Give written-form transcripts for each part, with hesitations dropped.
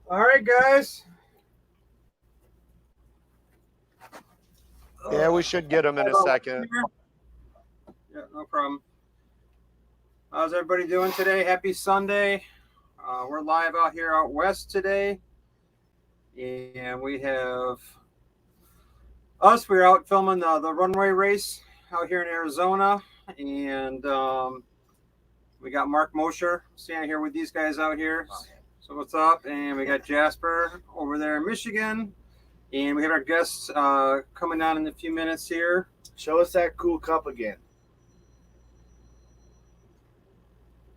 All right, guys. Yeah, we should get them in a second. Yeah, no problem. How's everybody doing today? Happy Sunday. We're live out here out west today, and we have us. We're out filming the runway race out here in Arizona, and we got Mark Mosher standing here with these guys out here. So what's up? And we got Jasper over there in Michigan, and we have our guests coming on in a few minutes here. Show us that cool cup again.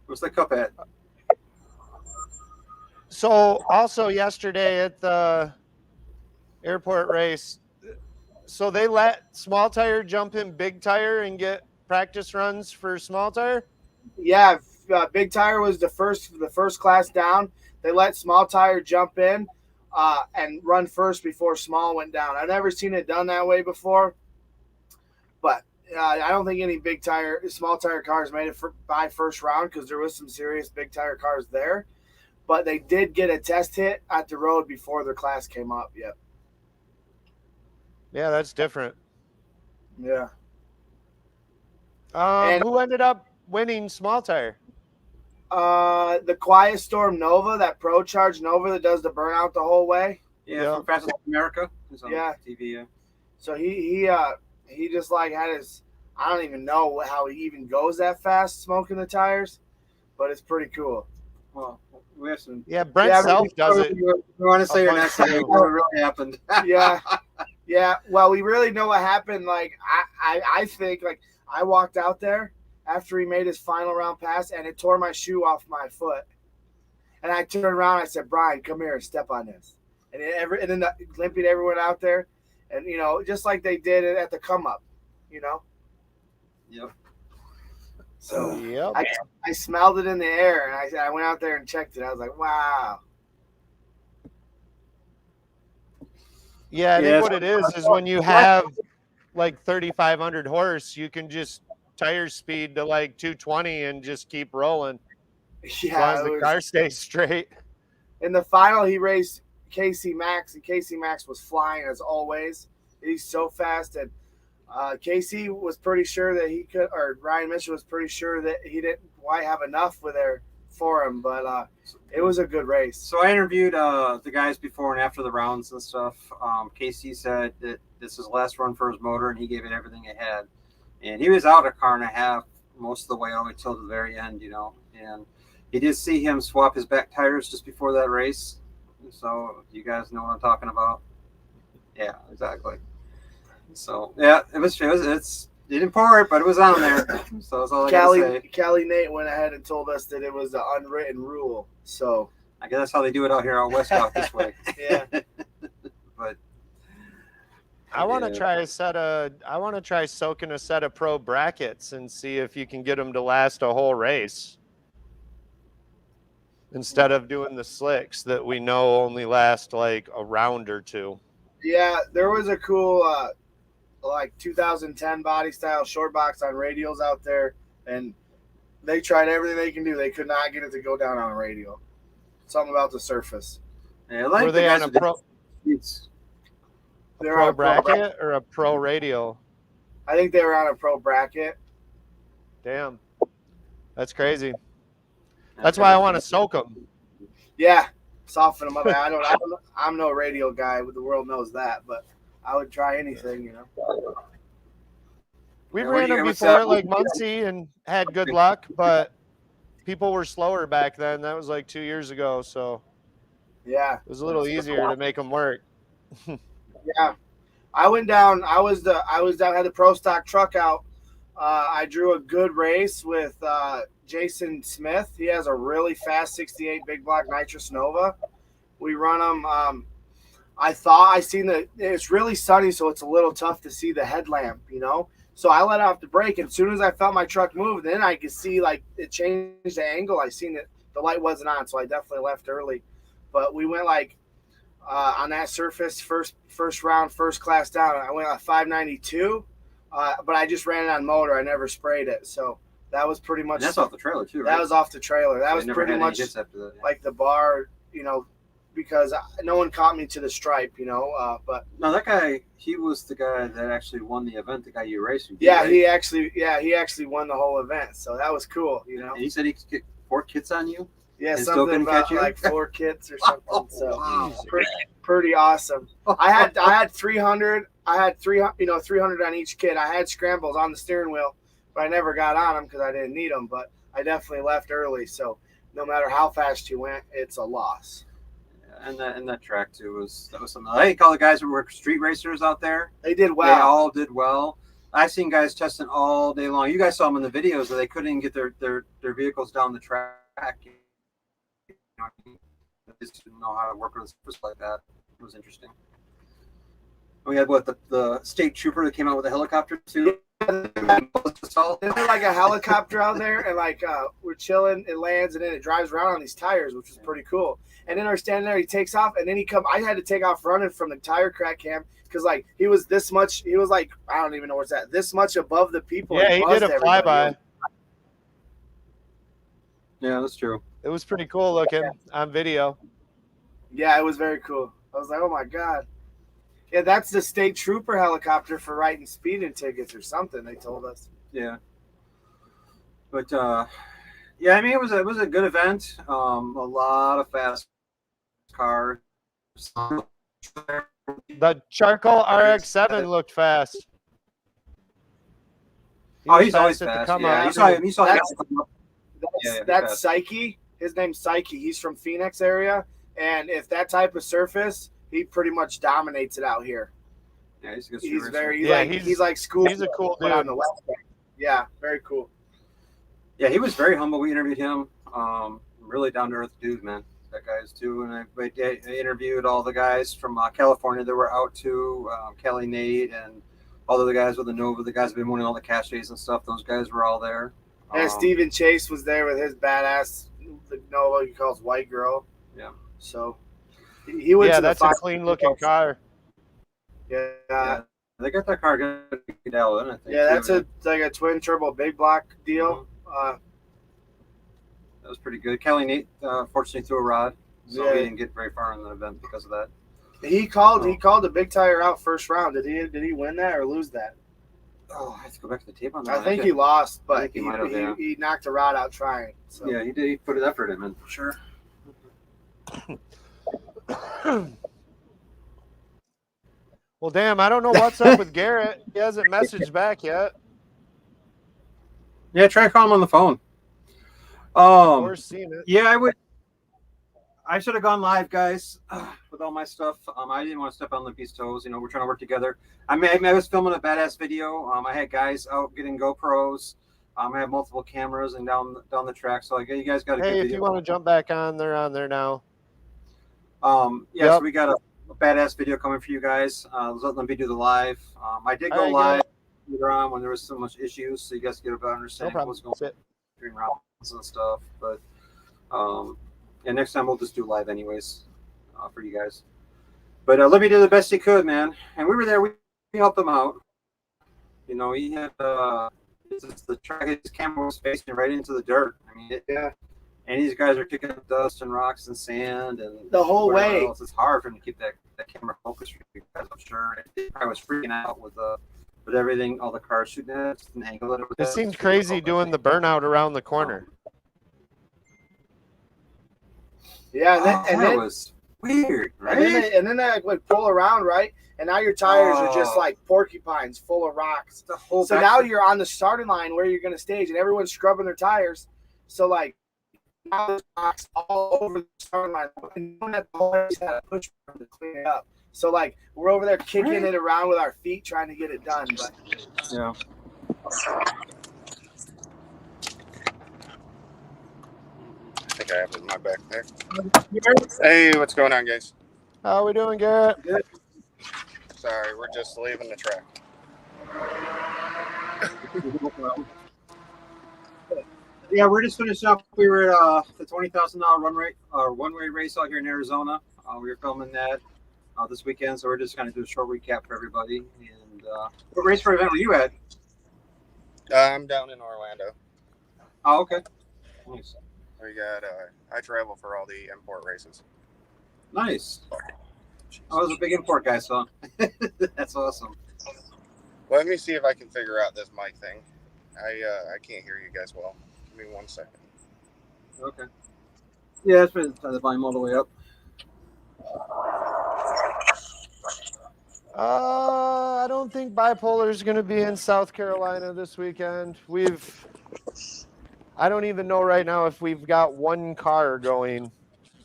What's the cup at? So also yesterday at the airport race, so they let small tire jump in big tire and get practice runs for small tire? Yeah, big tire was the first class down. They let small tire jump in and run first before small went down. I've never seen it done that way before, but I don't think any small tire cars made it by first round because there was some serious big tire cars there. But they did get a test hit at the road before their class came up. Yep. Yeah, that's different. Yeah. Who ended up winning small tire? The Quiet Storm Nova, that Pro Charge Nova that does the burnout the whole way. Yeah, from Fastest America. Yeah. TV. Yeah. So he just like had his. I don't even know how he even goes that fast smoking the tires, but it's pretty cool. Well, we have some. Yeah, Brent Self does it. We want to say your next thing. What really happened? Yeah. Well, we really know what happened. Like I think like I walked out there after he made his final round pass, and it tore my shoe off my foot. And I turned around, and I said, "Brian, come here and step on this." And then limping everyone out there, and just like they did it at the come up, Yep. So yep. I smelled it in the air, and I went out there and checked it. I was like, wow. Yeah, I think what it is when you have like 3,500 horse, you can just tire speed to like 220 and just keep rolling. Yeah, as long as the car stays straight. In the final, he raced Casey Max, and Casey Max was flying as always. He's so fast, and Casey was pretty sure that he could, or Ryan Mitchell was pretty sure that he didn't quite have enough for him, but it was a good race. So I interviewed the guys before and after the rounds and stuff. Casey said that this is his last run for his motor, and he gave it everything it had. And he was out a car and a half most of the way all the way till the very end, And you did see him swap his back tires just before that race. So you guys know what I'm talking about. Yeah, exactly. So yeah, it didn't pour it, but it was on there. So that's all I gotta say. Callie Nate went ahead and told us that it was the unwritten rule. So I guess that's how they do it out here out west out this way. Yeah. But I want to try soaking a set of pro brackets and see if you can get them to last a whole race instead of doing the slicks that we know only last like a round or two. Yeah, there was a cool like 2010 body style short box on radials out there, and they tried everything they can do. They could not get it to go down on a radial. Something about the surface. Yeah, like were they on a pro? They're pro on a bracket or a pro radial? I think they were on a pro bracket. Damn, that's crazy. That's why I want to soak them. Yeah, soften them up. I'm no radial guy. The world knows that, but I would try anything, We ran them before, like Muncie, and had good luck, but people were slower back then. That was like 2 years ago, so yeah, it was a little easier to make them work. Yeah, I went down. I was down. Had the pro stock truck out. I drew a good race with Jason Smith. He has a really fast 68 big block Nitrous Nova. We run them. I thought I seen it's really sunny, so it's a little tough to see the headlamp, So I let off the brake, and as soon as I felt my truck move, then I could see like it changed the angle. I seen that the light wasn't on, so I definitely left early. But we went like on that surface, first round, first class down. I went at 592, but I just ran it on motor. I never sprayed it, so that was pretty much. And that's off the trailer too, right? That was off the trailer. That was pretty much after that, like the bar, because no one caught me to the stripe, you know. But No, that guy, he was the guy that actually won the event. The guy you raced with. yeah, right? he actually won the whole event, so that was cool, you know. And he said he could get 4 kits on you. Yeah, and still something couldn't about catch you? like 4 kits or something. Oh, So wow. pretty awesome. I had 300. I had 300 on each kit. I had scrambles on the steering wheel, but I never got on them because I didn't need them. But I definitely left early, so no matter how fast you went, it's a loss. And that track too was something. I think all the guys who were street racers out there, They did they well. all did well. I've seen guys testing all day long. You guys saw them in the videos that they couldn't even get their vehicles down the track. You know, they just didn't know how to work with a surface like that. It was interesting. We had the state trooper that came out with a helicopter too. There's like a helicopter out there, and like we're chilling, it lands, and then it drives around on these tires, which was pretty cool. And then we're standing there, he takes off, and then I had to take off running from the tire crack cam because like he was this much, he was like, I don't even know what's that, this much above the people. Yeah, he did a flyby. Yeah, that's true. It was pretty cool looking on video. Yeah, it was very cool. I was like, oh my god. Yeah, that's the state trooper helicopter for writing speeding tickets or something, they told us. Yeah. But yeah, I mean it was a good event. A lot of fast cars. The charcoal RX-7 looked fast. He's always fast at the fast. come Yeah, up. you saw him. That's Psyche. His name's Psyche. He's from Phoenix area, and if that type of surface, he pretty much dominates it out here. Yeah, he's a good He's racer. very Yeah, he's like school. he's a cool dude. on the west side. Yeah, very cool. Yeah, he was very humble. We interviewed him. Really down to earth dude, man. That guy is too. And I interviewed all the guys from California that were out too. Kelly, Nate, and all of the guys with the Nova. The guys have been winning all the caches and stuff. Those guys were all there. And Stephen Chase was there with his badass Nova he calls White Girl. Yeah. So he went to the that's a clean looking car. Yeah. They got that car good out, I think. Yeah, that's like a twin turbo big block deal. That was pretty good. Kelly Nate fortunately threw a rod, so Yeah. he didn't get very far in the event because of that. He called the big tire out first round. Did he win that or lose that? Oh, I have to go back to the tape on that. I think he lost, but think he might have, yeah. he knocked a rod out trying. So. Yeah, he did. He put an effort in, for sure. Well, damn, I don't know what's up with Garrett. He hasn't messaged back yet. Yeah, try calling him on the phone. Or seen it. Yeah, I should have gone live, guys, with all my stuff. I didn't want to step on Limpy's toes. You know, we're trying to work together. I was filming a badass video. I had guys out getting GoPros. I have multiple cameras and down the track. So you guys got a good video. Hey, if you want to jump back on, they're on there now. So we got a badass video coming for you guys. Let Limpy do the live. I did go live later on when there was so much issues, so you guys get a better understanding of what's going on between rounds and stuff. But yeah, next time we'll just do live anyways for you guys. But Limpy did the best he could, man. And we were there. We helped him out. You know, he had the track. His camera was facing right into the dirt. I mean, and these guys are kicking up dust and rocks and sand and the whole way. Else. It's hard for him to keep that camera focused for you guys, I'm sure. I was freaking out with everything, all the cars shooting at us, and angle that it was. It seemed crazy doing the burnout around the corner. Yeah, and then it was weird, right? And then they would pull around, right? And now your tires are just like porcupines, full of rocks. So now you're on the starting line where you're going to stage, and everyone's scrubbing their tires. So like now there's rocks all over the starting line, and you don't have to push to clean it up. So like we're over there kicking it around with our feet, trying to get it done. But yeah. I think I have it in my back there. Hey, what's going on, guys? How we doing, Garrett? Good. Sorry, we're just leaving the track. Yeah, we're just finishing up. We were at the $20,000 one-way race out here in Arizona. We were filming that this weekend, so we're just going to do a short recap for everybody. And what race for event were you at? I'm down in Orlando. Oh, okay. Nice. We got I travel for all the import races. Nice. I was a big import guy, so that's awesome. Let me see if I can figure out this mic thing. I can't hear you guys well. Give me 1 second. Okay. Yeah, it's been the volume all the way up. I don't think Bipolar is going to be in South Carolina this weekend. I don't even know right now if we've got one car going.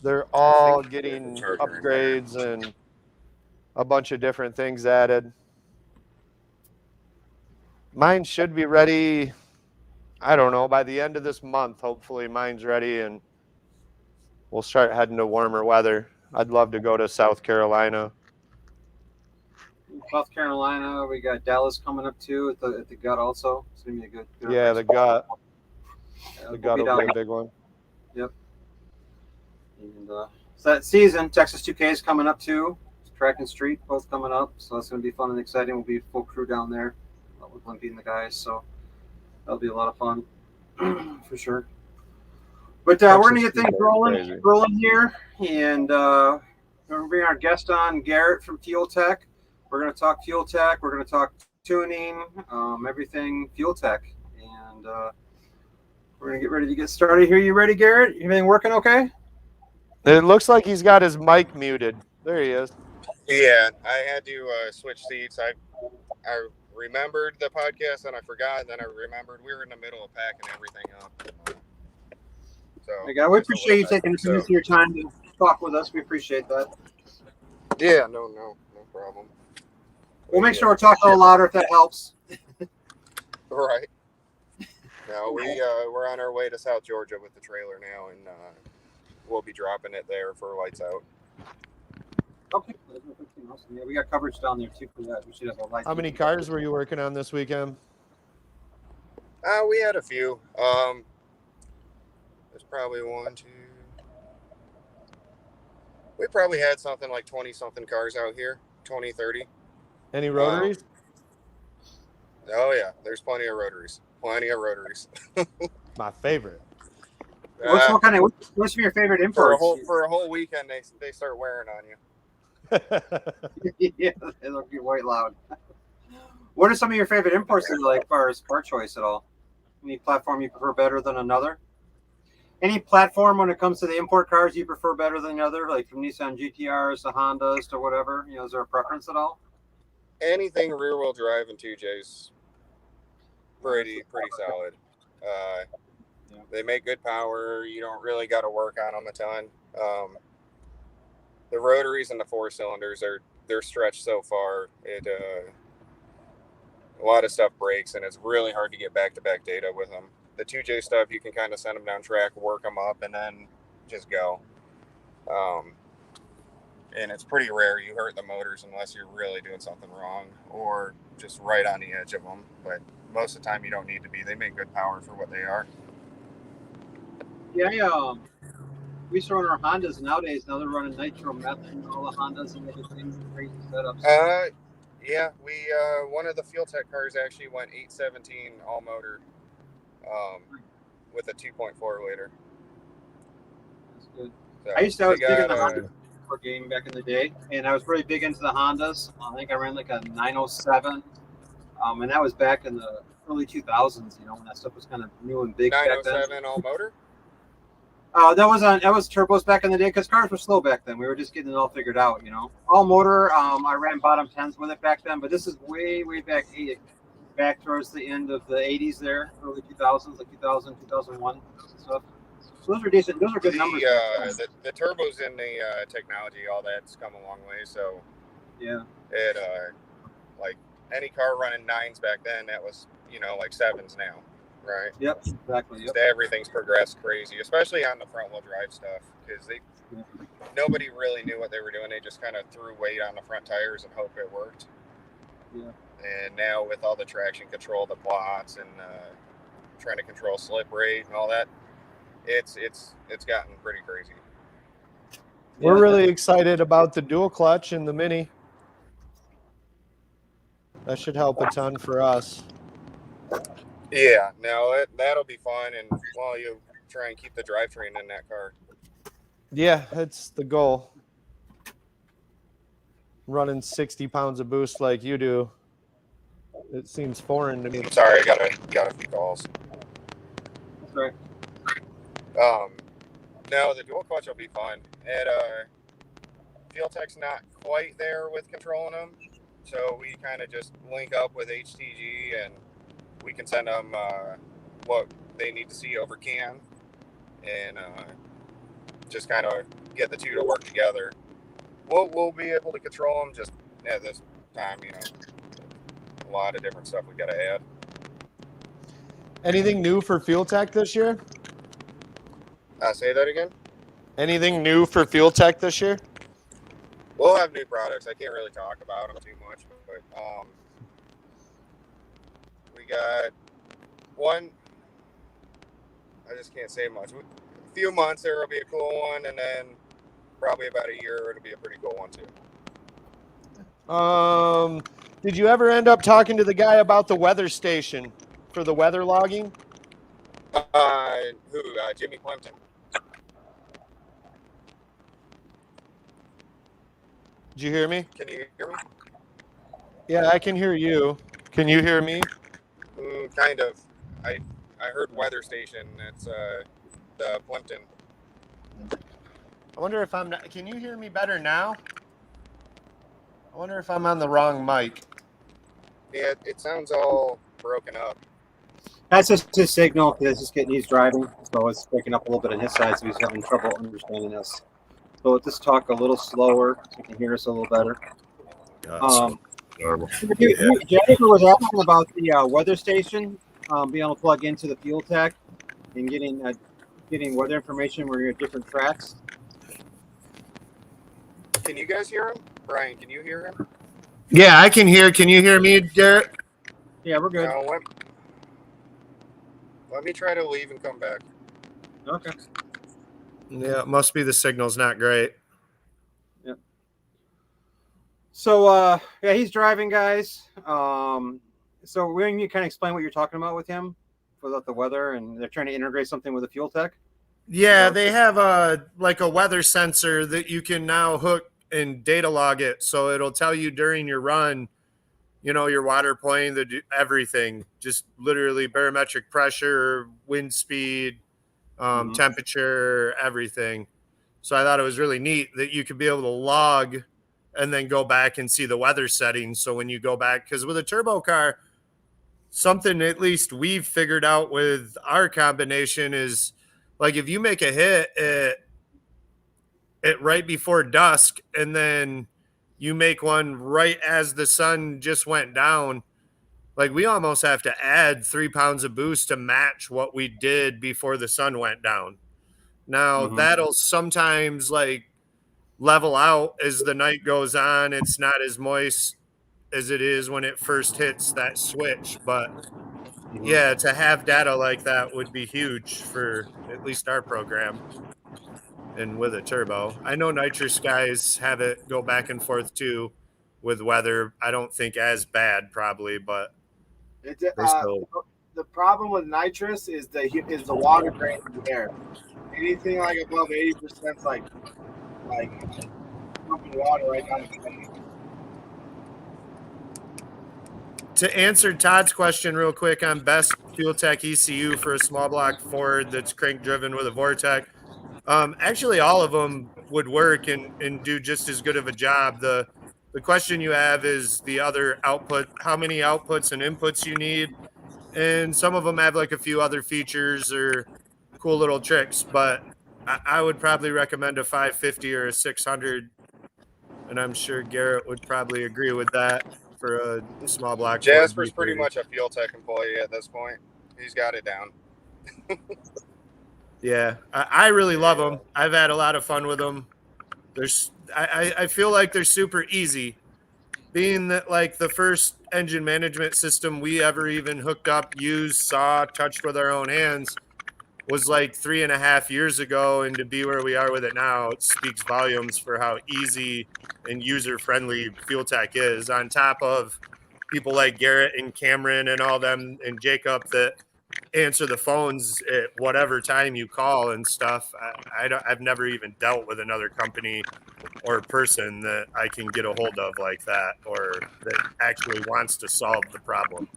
They're all getting upgrades and a bunch of different things added. Mine should be ready, I don't know, by the end of this month. Hopefully mine's ready and we'll start heading to warmer weather. I'd love to go to South Carolina. South Carolina, we got Dallas coming up too at the gut also. It's gonna be a good. Yeah, the gut. Yeah, The gut will be a big one. Yep. And so that season, Texas 2K is coming up too. Track and street both coming up, so that's gonna be fun and exciting. We'll be full crew down there with Limpy and the guys, so that'll be a lot of fun for sure. But we're gonna get things rolling here, and we're gonna bring our guest on, Garrett from Fuel Tech. We're gonna talk Fuel Tech. We're gonna talk tuning, everything Fuel Tech, and we're gonna get ready to get started here. You ready, Garrett? Everything working okay? It looks like he's got his mic muted. There he is. Yeah, I had to switch seats. I remembered the podcast and I forgot, and then I remembered we were in the middle of packing everything up. So we appreciate you taking a few minutes of your time to talk with us. We appreciate that. Yeah, no problem. We'll make sure we're talking a little louder if that helps. Right. No, we're on our way to South Georgia with the trailer now, and we'll be dropping it there for lights out. Okay. Yeah, we got coverage down there too for that. We should have a light. How many cars were you working on this weekend? We had a few. There's probably 1, 2. We probably had something like 20-something cars out here, 20, 30. Any rotaries? Oh, yeah. There's plenty of rotaries. My favorite. What's your favorite imports? For a whole weekend, they start wearing on you. Yeah, they'll be white loud. What are some of your favorite imports that you like as far as part choice at all? Any platform you prefer better than another? Any platform when it comes to the import cars you prefer better than another, like from Nissan GTRs to Hondas to whatever? Is there a preference at all? Anything rear-wheel drive and 2Js, pretty solid. They make good power. You don't really got to work on them a ton. The rotaries and the 4-cylinders they're stretched so far. A lot of stuff breaks, and it's really hard to get back-to-back data with them. The 2J stuff, you can kind of send them down track, work them up, and then just go. And it's pretty rare you hurt the motors unless you're really doing something wrong or just right on the edge of them. But most of the time, you don't need to be. They make good power for what they are. Yeah, we used to run our Hondas nowadays. Now they're running nitro methane, all the Hondas and everything, crazy setups. Yeah, we one of the Fuel Tech cars actually went 817 all motor, with a 2.4 liter. That's good. So I was big in the Honda game back in the day, and I was really big into the Hondas. I think I ran like a 907, and that was back in the early 2000s. When that stuff was kind of new and big. 907 all motor. That was turbos back in the day because cars were slow back then. We were just getting it all figured out, All motor. I ran bottom 10s with it back then, but this is way back towards the end of the 80s there, early 2000s, like 2000, 2001 stuff. So those are decent. Those are good numbers. The turbos in the technology, all that's come a long way. So yeah, it like any car running 9s back then, that was like 7s now. Right. Yep. Exactly. Yep. Everything's progressed crazy, especially on the front-wheel drive stuff, because nobody really knew what they were doing. They just kind of threw weight on the front tires and hope it worked. Yeah. And now with all the traction control, the plots, and trying to control slip rate and all that, it's gotten pretty crazy. We're really excited about the dual clutch in the Mini. That should help a ton for us. Yeah, no, that'll be fun, and you try and keep the drivetrain in that car. Yeah, that's the goal. running 60 pounds of boost like you do. It seems foreign to me. I'm sorry, I got a few calls. That's right. No, the dual clutch will be fun. And Fuel Tech's not quite there with controlling them, so we kind of just link up with HTG and we can send them what they need to see over CAN, and just kind of get the two to work together. We'll be able to control them. Just at this time, a lot of different stuff we got to add. Anything new for Fuel Tech this year? Say that again. Anything new for Fuel Tech this year? We'll have new products. I can't really talk about them too much, but we got one. I just can't say much. A few months there will be a cool one, and then probably about a year it'll be a pretty cool one too. Did you ever end up talking to the guy about the weather station for the weather logging? Jimmy Plimpton. Did you hear me? Can you hear me? Yeah, I can hear you. Can you hear me? Kind of. I heard weather station. It's the Plimpton. I wonder if I'm not. Can you hear me better now? I wonder if I'm on the wrong mic. Yeah, it sounds all broken up. That's just his signal because he's driving, so it's breaking up a little bit on his side, so he's having trouble understanding us. So we'll just talk a little slower so you can hear us a little better. Jennifer was asking about the weather station, being able to plug into the Fuel Tech and getting weather information where you're at different tracks. Can you guys hear him? Brian, can you hear him? Yeah, I can hear. Can you hear me, Garrett? Yeah, we're good. No, let me try to leave and come back. Okay. Yeah, it must be the signal's not great. Yep. So yeah, he's driving, guys. So we need to kind of explain what you're talking about with him about the weather, and they're trying to integrate something with the Fuel Tech. Yeah, they have a weather sensor that you can now hook and data log it, so it'll tell you during your run, your water point, everything, just literally barometric pressure, wind speed, temperature, everything. So I thought it was really neat that you could be able to log and then go back and see the weather settings. So when you go back, because with a turbo car, something at least we've figured out with our combination is like if you make a hit at right before dusk and then you make one right as the sun just went down, like we almost have to add 3 pounds of boost to match what we did before the sun went down. Now that'll sometimes like level out as the night goes on. It's not as moist as it is when it first hits that switch, but yeah, to have data like that would be huge for at least our program. And with a turbo, I know Nitrous guys have it go back and forth too with weather. I don't think as bad probably, but the problem with Nitrous is the water drain in the air. Anything like above 80% is like pumping water right down the tank. To answer Todd's question real quick on best Fuel Tech ECU for a small block Ford that's crank driven with a Vortec, actually all of them would work and do just as good of a job. The question you have is the other output, how many outputs and inputs you need. And some of them have like a few other features or cool little tricks, but I would probably recommend a 550 or a 600. And I'm sure Garrett would probably agree with that for a small block. Jasper's pretty much a Fuel Tech employee at this point. He's got it down. Yeah, I really love them. I've had a lot of fun with them. I feel like they're super easy. Being that like the first engine management system we ever even hooked up, used, saw, touched with our own hands was like 3.5 years ago, and to be where we are with it now, it speaks volumes for how easy and user-friendly Fuel Tech is, on top of people like Garrett and Cameron and all them and Jacob that answer the phones at whatever time you call and stuff. I've never even dealt with another company or person that I can get a hold of like that, or that actually wants to solve the problem.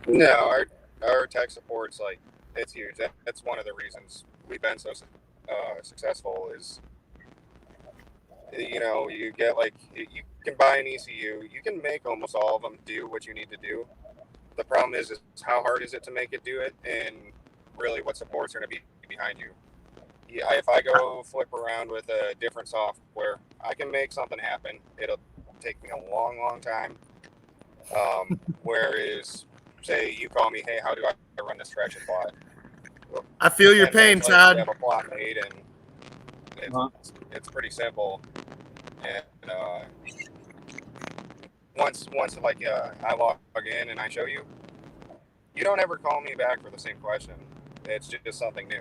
No, our tech support's like, it's huge. That's one of the reasons we've been so successful is, you know, you get like, you can buy an ECU, you can make almost all of them do what you need to do. The problem is how hard is it to make it do it, and really what support's going to be behind you. Yeah, if I go flip around with a different software, I can make something happen. It'll take me a long, long time. Whereas, say you call me, hey, how do I run this traction plot? Well, I feel your pain, Todd. We have a plot made, and it's pretty simple. And once like I log in and I show you, you don't ever call me back for the same question. It's just something new.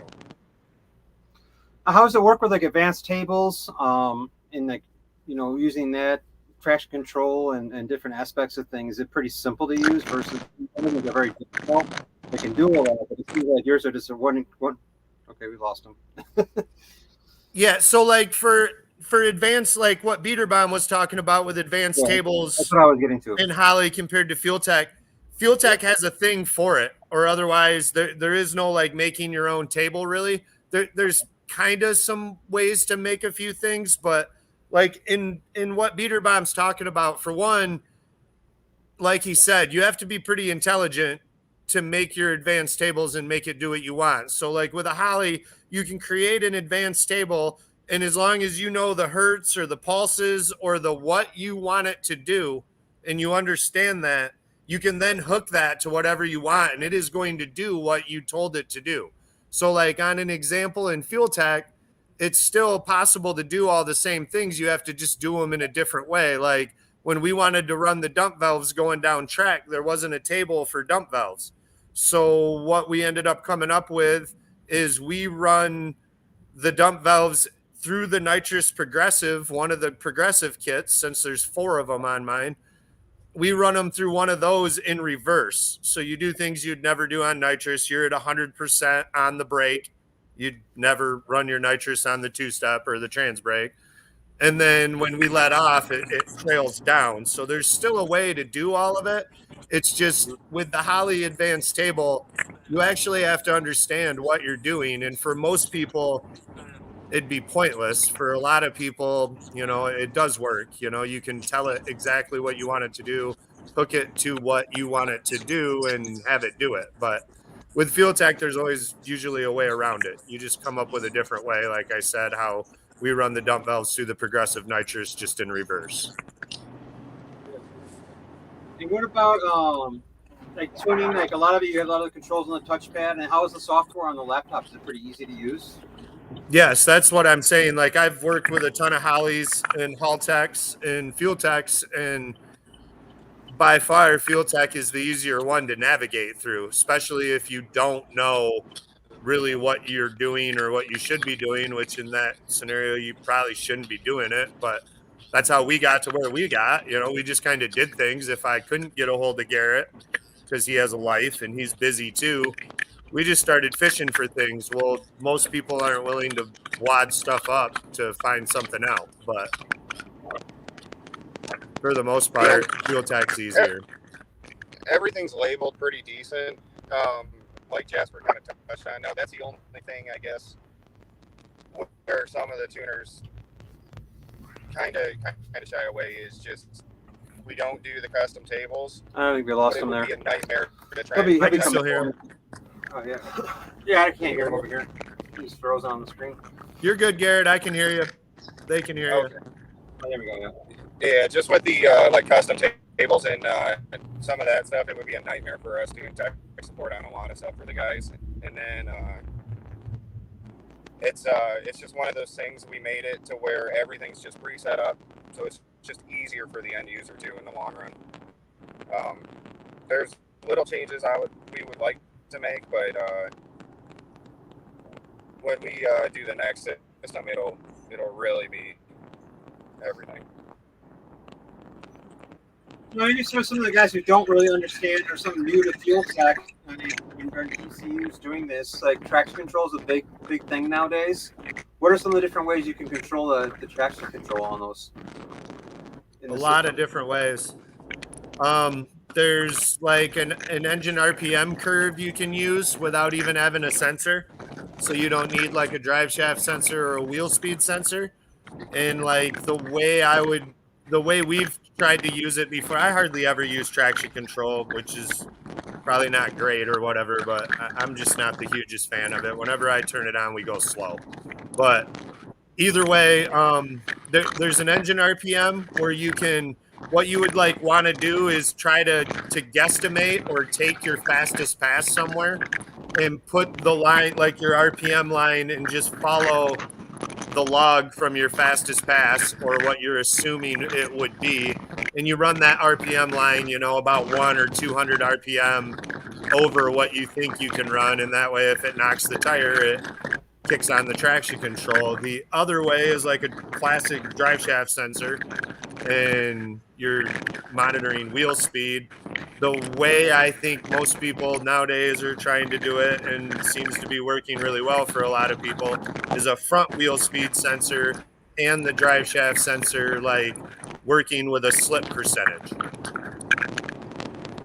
How does it work with like advanced tables? In like, you know, using that traction control and different aspects of things. Is it pretty simple to use versus they're very difficult? They can do all that, but it seems like yours are just a one. Okay, we lost them. Yeah, so like for advanced, like what Biederbaum was talking about with advanced tables, that's what I was getting to. in Holly compared to Fuel Tech has a thing for it, or otherwise there is no like making your own table really. There's kind of some ways to make a few things, but like in what Biederbaum's talking about, for one, like he said, you have to be pretty intelligent to make your advanced tables and make it do what you want. So like with a Holly, you can create an advanced table, and as long as you know the hertz or the pulses or the what you want it to do, and you understand that, you can then hook that to whatever you want, and it is going to do what you told it to do. So like on an example in Fuel Tech, it's still possible to do all the same things. You have to just do them in a different way. Like when we wanted to run the dump valves going down track, there wasn't a table for dump valves. So what we ended up coming up with is we run the dump valves through the Nitrous Progressive, one of the Progressive kits, since there's 4 of them on mine. We run them through one of those in reverse. So you do things you'd never do on Nitrous. You're at 100% on the brake. You'd never run your Nitrous on the 2-step or the trans brake. And then when we let off, it trails down. So there's still a way to do all of it. It's just with the Holly advanced table, you actually have to understand what you're doing. And for most people, it'd be pointless. For a lot of people, you know, it does work. You know, you can tell it exactly what you want it to do, hook it to what you want it to do, and have it do it. But with Fuel Tech, there's always usually a way around it. You just come up with a different way. Like I said, how we run the dump valves through the Progressive Nitrous, just in reverse. And what about like tuning? Like a lot of you have a lot of the controls on the touchpad, and how is the software on the laptop? Is it pretty easy to use? Yes, that's what I'm saying. Like I've worked with a ton of Hollies and Haltechs and Fuel Techs, and by far Fuel Tech is the easier one to navigate through, especially if you don't know really what you're doing or what you should be doing, which in that scenario you probably shouldn't be doing it, but that's how we got to where we got. You know, we just kind of did things. If I couldn't get a hold of Garrett because he has a life and he's busy too, we just started fishing for things. Well, most people aren't willing to wad stuff up to find something out, but for the most part, Fuel Tech's easier. Everything's labeled pretty decent. Like Jasper kind of touched on. Now that's the only thing, I guess, where some of the tuners kind of shy away is just we don't do the custom tables. I don't think we lost him there. It would be a nightmare to try. He'll be still here. Oh yeah, yeah. I can't hear him over here. He just froze on the screen. You're good, Garrett. I can hear you. They can hear you. Oh, there we go. Yeah, just with the like custom tables and some of that stuff, it would be a nightmare for us doing tech support on a lot of stuff for the guys. And then it's just one of those things. We made it to where everything's just pre-set up, so it's just easier for the end user too in the long run. There's little changes we would like to make, but when we do the next system, it'll really be everything. No, maybe some of the guys who don't really understand or something new to Fuel Tech. I mean, or ECUs doing this, like traction control is a big thing nowadays. What are some of the different ways you can control the traction control on those? A lot of different ways. There's like an engine RPM curve you can use without even having a sensor. So you don't need like a drive shaft sensor or a wheel speed sensor. And like the way we've tried to use it before, I hardly ever use traction control, which is probably not great or whatever, but I'm just not the hugest fan of it. Whenever I turn it on, we go slow. But either way, there's an engine RPM where you can, what you would like want to do is try to guesstimate or take your fastest pass somewhere and put the line, like your RPM line, and just follow the log from your fastest pass or what you're assuming it would be. And you run that RPM line, about 100 or 200 RPM over what you think you can run. And that way, if it knocks the tire, it kicks on the traction control. The other way is like a classic drive shaft sensor, and you're monitoring wheel speed. The way I think most people nowadays are trying to do it, and seems to be working really well for a lot of people, is a front wheel speed sensor and the drive shaft sensor, like working with a slip percentage.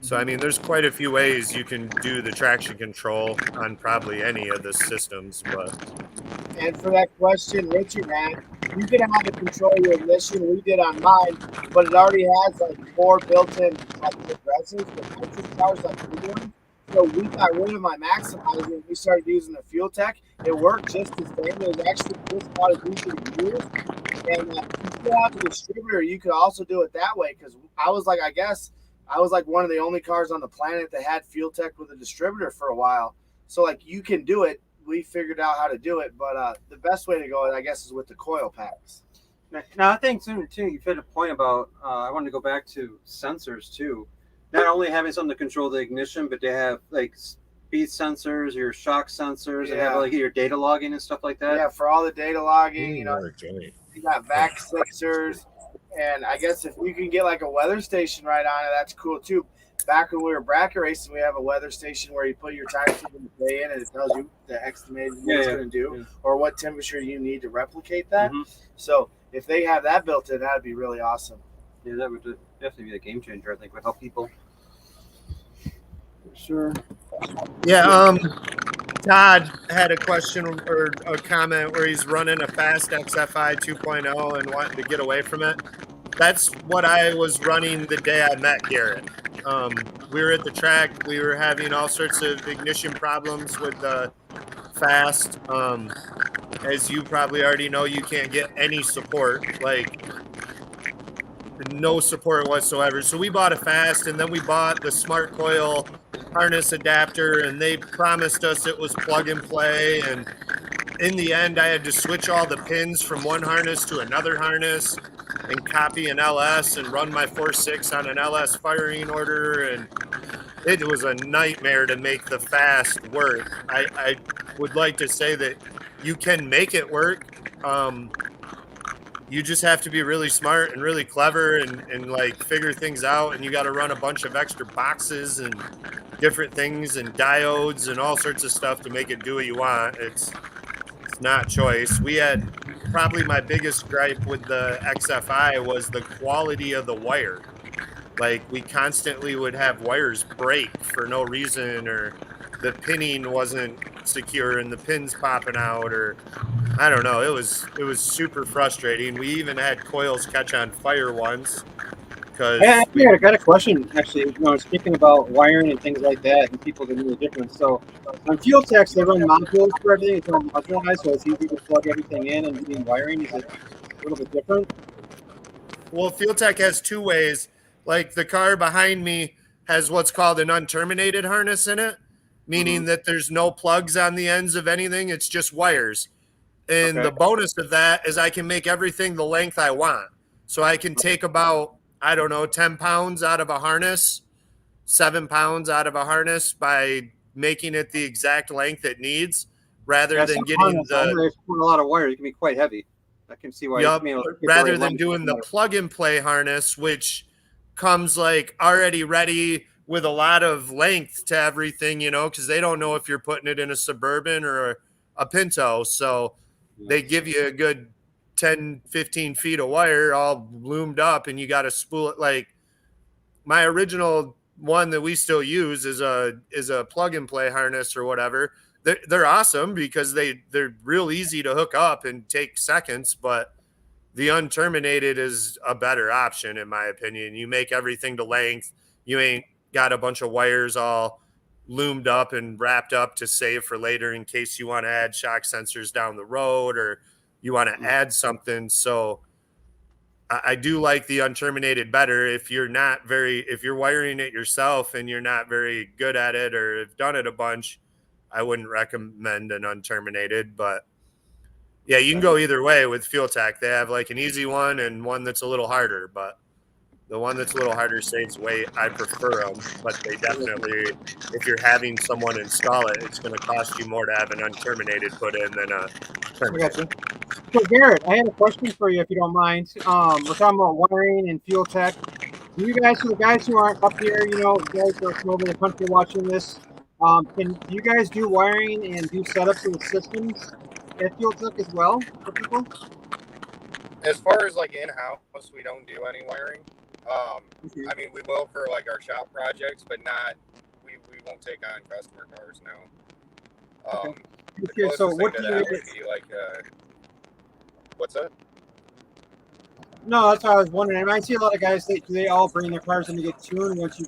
So, I mean, there's quite a few ways you can do the traction control on probably any of the systems. But And for that question, Richard, man, you can have it control your ignition. We did on mine, but it already has like 4 built-in like compressors, the nitrous cars like we do. So we got rid of my maximizer and we started using the Fuel Tech. It worked just the same. It was actually just about as easy to use. And if you go out to the distributor, you could also do it that way, because I was like, I was like one of the only cars on the planet that had Fuel Tech with a distributor for a while. So like you can do it. We figured out how to do it, but the best way to go, I guess, is with the coil packs. Now, I think too, you hit a point about, I wanted to go back to sensors too. Not only having something to control the ignition, but they have like speed sensors, your shock sensors, and have like your data logging and stuff like that. Yeah, for all the data logging, you got vac sensors, and I guess if you can get like a weather station right on it, that's cool too. Back when we were bracket racing, we have a weather station where you put your time tube in the day in, and it tells you the estimated what it's going to do or what temperature you need to replicate that. So if they have that built in, that'd be really awesome. Yeah, that would definitely be a game changer. I think would help people. For sure. Yeah. Todd had a question or a comment where he's running a fast XFI 2.0 and wanting to get away from it. That's what I was running the day I met Garrett. We were at the track. We were having all sorts of ignition problems with the fast. As you probably already know, you can't get any support, like no support whatsoever. So we bought a fast, and then we bought the smart coil harness adapter, and they promised us it was plug and play. And in the end, I had to switch all the pins from one harness to another harness and copy an LS and run my 4.6 on an LS firing order. And it was a nightmare to make the fast work. I would like to say that you can make it work. You just have to be really smart and really clever and like figure things out. And you got to run a bunch of extra boxes and different things and diodes and all sorts of stuff to make it do what you want. It's not choice. We had probably my biggest gripe with the XFI was the quality of the wire. Like we constantly would have wires break for no reason, or the pinning wasn't secure and the pins popping out, or I don't know. It was super frustrating. We even had coils catch on fire once. I got a question actually. Speaking about wiring and things like that, and people that know the difference. So on Fuel Techs, they run modules for everything. It's all modularized, so it's easy to plug everything in and doing wiring. Is it a little bit different? Well, Fuel Tech has 2 ways. Like the car behind me has what's called an unterminated harness in it, meaning that there's no plugs on the ends of anything. It's just wires. And the bonus of that is I can make everything the length I want. So I can take about, 10 pounds out of a harness, 7 pounds out of a harness by making it the exact length it needs, rather than getting a lot of wires. It can be quite heavy. I can see why. Rather than doing the plug and play harness, which comes like already ready with a lot of length to everything, you know, because they don't know if you're putting it in a Suburban or a Pinto. So they give you a good 10, 15 feet of wire all loomed up, and you got to spool it. Like my original one that we still use is a plug and play harness or whatever. They're awesome because they're real easy to hook up and take seconds, but the unterminated is a better option in my opinion. You make everything to length. You ain't got a bunch of wires all loomed up and wrapped up to save for later in case you want to add shock sensors down the road or you want to add something. So I do like the unterminated better if you're wiring it yourself and you're not very good at it or have done it a bunch. I wouldn't recommend an unterminated, but yeah, you can go either way with Fuel Tech. They have like an easy one and one that's a little harder, but the one that's a little harder saves weight. I prefer them, but they definitely, if you're having someone install it, it's going to cost you more to have an unterminated put in than a terminated. So Garrett, I had a question for you if you don't mind. We're talking about wiring and Fuel Tech. Do you guys, for the guys who aren't up here, you know, guys who are from over the country watching this, do you guys do wiring and do setups with systems at Fuel Tech as well for people? As far as like in-house, we don't do any wiring. I mean, we will for like our shop projects, but not. We won't take on customer cars now. Okay, so what do you? Would be like, what's that? No, that's what I was wondering. I see a lot of guys. They all bring their cars in to get tuned. Once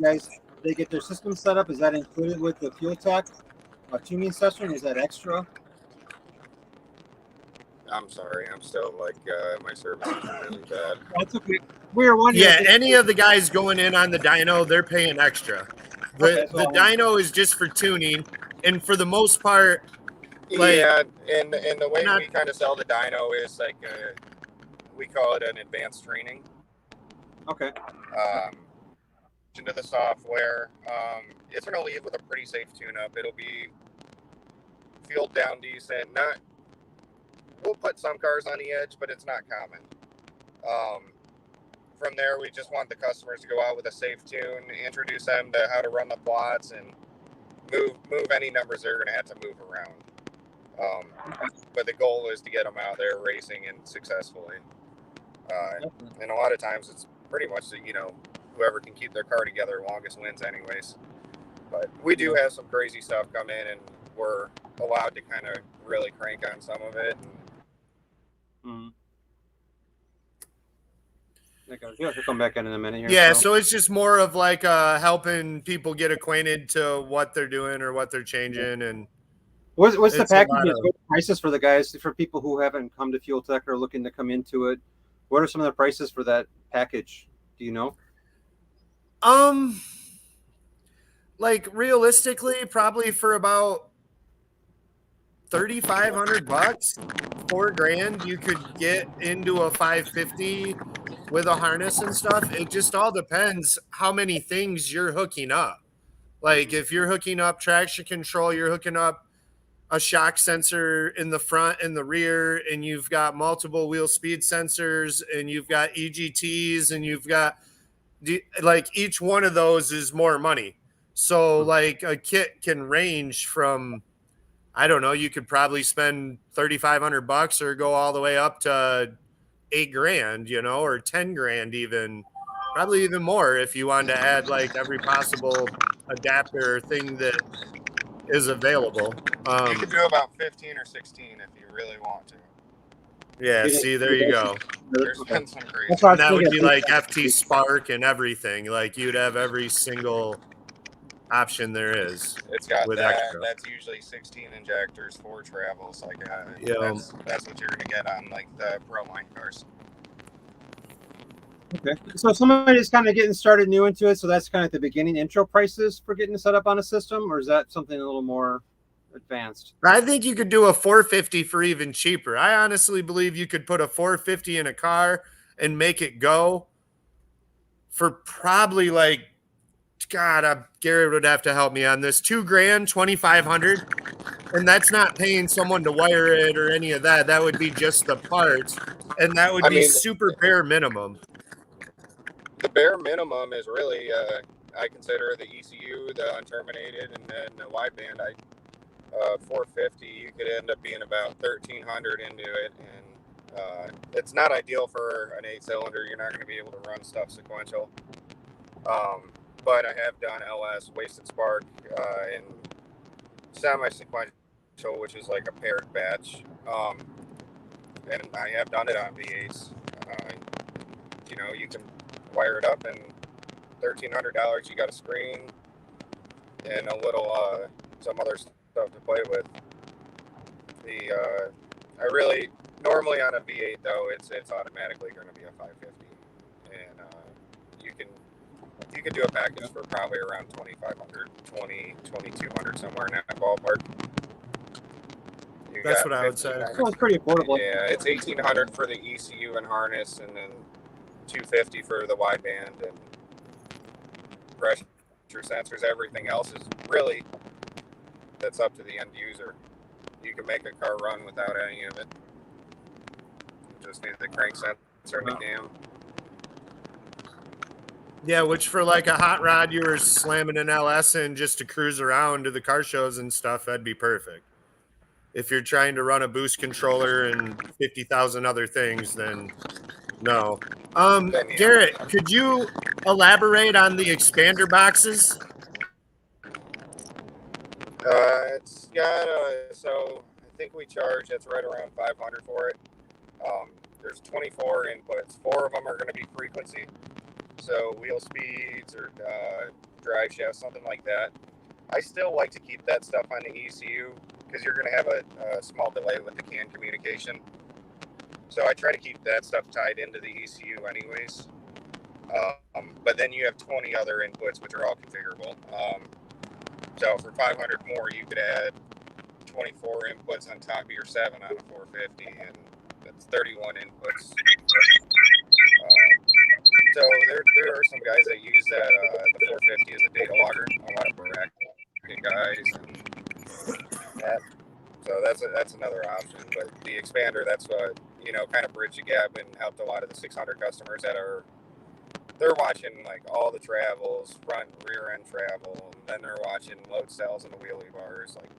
they get their system set up, is that included with the Fuel Tech tuning session? Is that extra? I'm sorry, I'm still like my service is really bad. That's okay. We were wondering. Yeah, any of the guys going in on the dyno, they're paying extra. The dyno is just for tuning, and for the most part, like, yeah, and the way we kind of sell the dyno is like we call it an advanced training. Okay. Into the software, it's gonna leave with a pretty safe tune-up. It'll be fueled down decent. We'll put some cars on the edge, but it's not common. From there, we just want the customers to go out with a safe tune, introduce them to how to run the plots, and move any numbers they're going to have to move around. But the goal is to get them out there racing and successfully. And a lot of times, it's pretty much whoever can keep their car together longest wins, anyways. But we do have some crazy stuff come in, and we're allowed to kind of really crank on some of it. Yeah, we'll come back in a minute here. Yeah, so it's just more of like helping people get acquainted to what they're doing or what they're changing. And what's the packages? What prices for the guys, for people who haven't come to Fuel Tech or looking to come into it? What are some of the prices for that package? Do you know? Like realistically, probably for about $3,500, $4,000, you could get into a 550 with a harness and stuff. It just all depends how many things you're hooking up. Like if you're hooking up traction control, you're hooking up a shock sensor in the front and the rear, and you've got multiple wheel speed sensors, and you've got EGTs, and you've got like each one of those is more money. So like a kit can range from, I don't know, you could probably spend $3,500 or go all the way up to $8,000, or $10,000 even, probably even more if you wanted to add like every possible adapter thing that is available. You could do about 15 or 16 if you really want to. Yeah, see, there you go. There's been some crazy. And that would be like FT Spark and everything. Like you'd have every single option there is. It's got with that. extra. That's usually 16 injectors, 4 travels. Like Yeah. that's what you're gonna get on like the Pro Line cars. Okay, so somebody's kind of getting started new into it, so that's kind of the beginning intro prices for getting set up on a system, or is that something a little more advanced? I think you could do a 450 for even cheaper. I honestly believe you could put a 450 in a car and make it go for probably like, God, Garrett would have to help me on this. $2,000, $2,500, and that's not paying someone to wire it or any of that. That would be just the parts, and that would be super bare minimum. The bare minimum is really I consider the ECU, the unterminated, and then the wideband. 450, you could end up being about 1,300 into it, and it's not ideal for an 8-cylinder. You're not going to be able to run stuff sequential. But I have done LS, wasted spark, and semi-sequential, which is like a paired batch. And I have done it on V8s. You can wire it up, and $1,300. You got a screen and a little some other stuff to play with. I really normally on a V8 though, it's automatically going to be a 550, and you can do a package for probably around 2,500, 2,200, somewhere in that ballpark. That's what I would say. Sounds pretty affordable. Yeah, it's 1,800 for the ECU and harness, and then 250 for the wideband and pressure sensors. Everything else is really that's up to the end user. You can make a car run without any of it. You just need the crank sensor and the cam. Yeah, which for like a hot rod, you were slamming an LS in just to cruise around to the car shows and stuff, that'd be perfect. If you're trying to run a boost controller and 50,000 other things, then no. Garrett, could you elaborate on the expander boxes? It's got so I think we charge, it's right around 500 for it. There's 24 inputs. 4 of them are going to be frequency, so wheel speeds or drive shaft, something like that. I still like to keep that stuff on the ECU because you're going to have a small delay with the CAN communication. So I try to keep that stuff tied into the ECU anyways. But then you have 20 other inputs, which are all configurable. So for 500 more, you could add 24 inputs on top of your 7 on a 450, and that's 31 inputs. So there are some guys that use that the 450 as a data logger. A lot of bracket guys. And that. So that's another option. But the expander, that's what kind of bridge the gap and helped a lot of the 600 customers that they're watching like all the travels, front and rear end travel, and then they're watching load cells and the wheelie bars. Like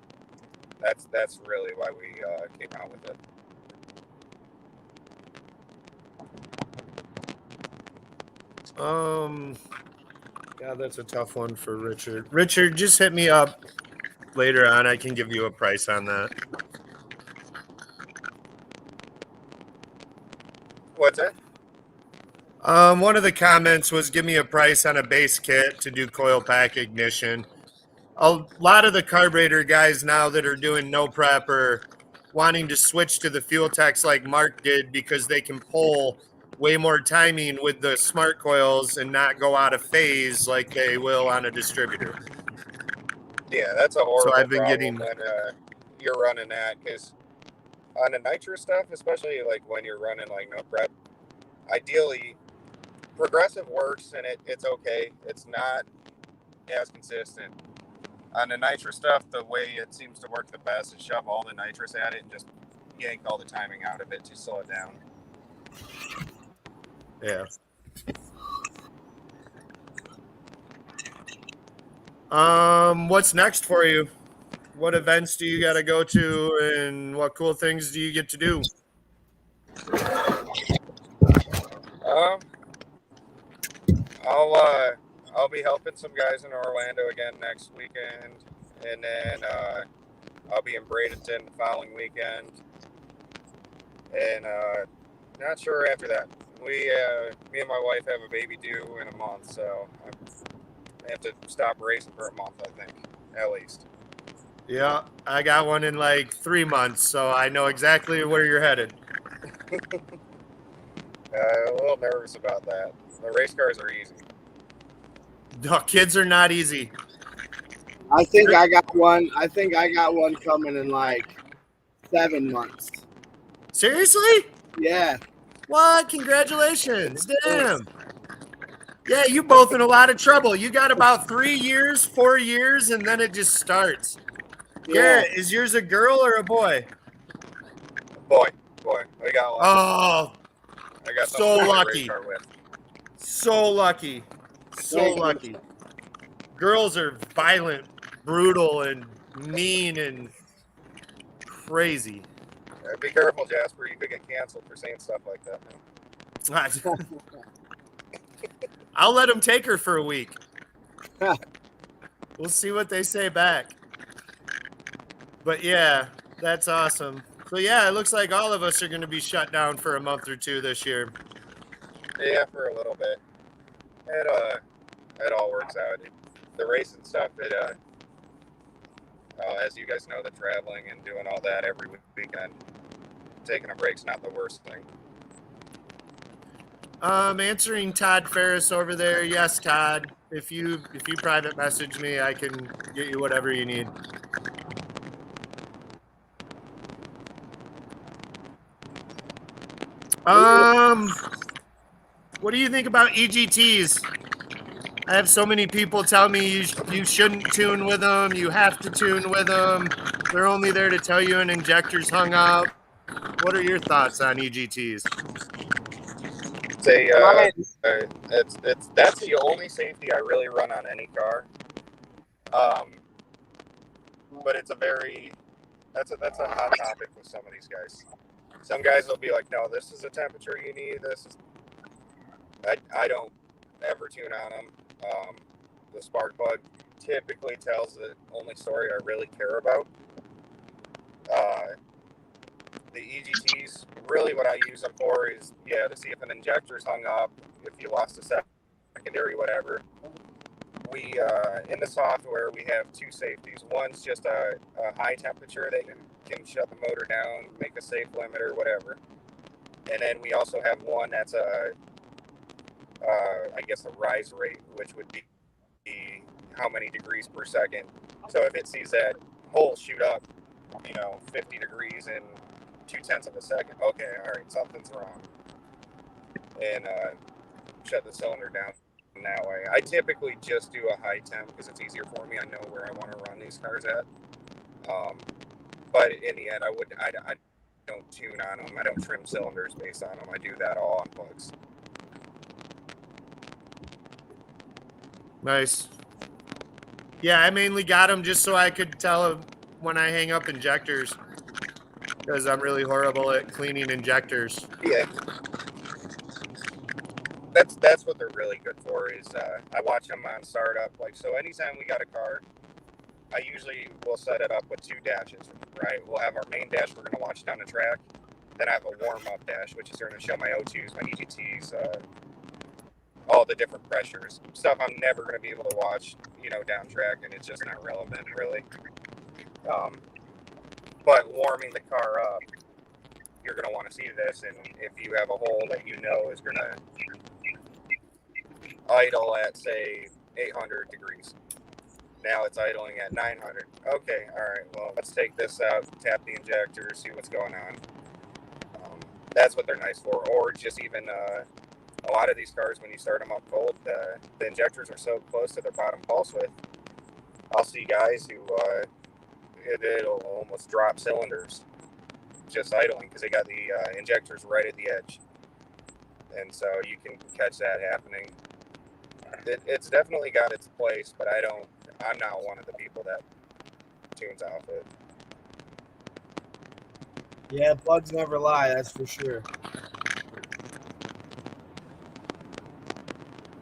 that's really why we came out with it. God, that's a tough one for Richard. Richard, just hit me up later on. I can give you a price on that. What's that? One of the comments was give me a price on a base kit to do coil pack ignition. A lot of the carburetor guys now that are doing no prep are wanting to switch to the fuel techs like Mark did because they can pull way more timing with the smart coils and not go out of phase like they will on a distributor. Yeah, that's a horrible So I've been problem getting when you're running that, because on the nitrous stuff, especially like when you're running like no prep, ideally progressive works and it's okay. It's not as consistent. On the nitrous stuff, the way it seems to work the best is shove all the nitrous at it and just yank all the timing out of it to slow it down. Yeah. What's next for you? What events do you got to go to, and what cool things do you get to do? I'll be helping some guys in Orlando again next weekend, and then I'll be in Bradenton the following weekend, and not sure after that. Me and my wife have a baby due in a month, so I have to stop racing for a month, I think, at least. Yeah, I got one in like 3 months, so I know exactly where you're headed. A little nervous about that. The race cars are easy. No, kids are not easy. I think I got one coming in like 7 months. Seriously? Yeah. What? Congratulations. Damn. Yeah, you both in a lot of trouble. You got about 3 years, 4 years, and then it just starts. Yeah. Garrett, is yours a girl or a boy? Boy. I got one. Oh, I got so someone to lucky. race car with. So lucky. So Thank you. lucky. girls are violent, brutal, and mean and crazy. Be careful, Jasper. You could get canceled for saying stuff like that. I'll let them take her for a week. We'll see what they say back. But yeah, that's awesome. So yeah, it looks like all of us are going to be shut down for a month or two this year. Yeah, for a little bit. It all works out. The race and stuff, as you guys know, the traveling and doing all that every weekend, taking a break's not the worst thing. Answering Todd Ferris over there. Yes, Todd. If you private message me, I can get you whatever you need. What do you think about EGTs? I have so many people tell me you shouldn't tune with them. You have to tune with them. They're only there to tell you an injector's hung up. What are your thoughts on EGTs? That's the only safety I really run on any car. But it's that's a hot topic with some of these guys. Some guys will be like, no, this is the temperature you need. I don't ever tune on them. The spark plug typically tells the only story I really care about. The EGTs, really what I use them for is, to see if an injector's hung up, if you lost a secondary, whatever. We, in the software, we have two safeties. One's just a high temperature that can shut the motor down, make a safe limiter, whatever. And then we also have one that's a rise rate, which would be how many degrees per second. So if it sees that hole shoot up, 50 degrees in 0.2 of a second, okay, all right, something's wrong. And shut the cylinder down that way. I typically just do a high temp because it's easier for me. I know where I want to run these cars at. But in the end, I don't tune on them. I don't trim cylinders based on them. I do that all on plugs. Nice. Yeah, I mainly got them just so I could tell when I hang up injectors, because I'm really horrible at cleaning injectors. Yeah. That's what they're really good for is I watch them on startup. So anytime we got a car, I usually will set it up with two dashes, right? We'll have our main dash we're going to watch down the track. Then I have a warm-up dash, which is going to show my O2s, my EGTs, all the different pressures. Stuff I'm never going to be able to watch, down track, and it's just not relevant, really. But warming the car up, you're going to want to see this, and if you have a hole that is going to idle at, say, 800 degrees. Now it's idling at 900. Okay, all right, well, let's take this out, tap the injector, see what's going on. That's what they're nice for. Or just even a lot of these cars, when you start them up cold, the injectors are so close to their bottom pulse width. I'll see guys who it'll almost drop cylinders just idling because they got the injectors right at the edge. And so you can catch that happening. It's definitely got its place, but I'm not one of the people that tunes off it. Yeah, plugs never lie, that's for sure.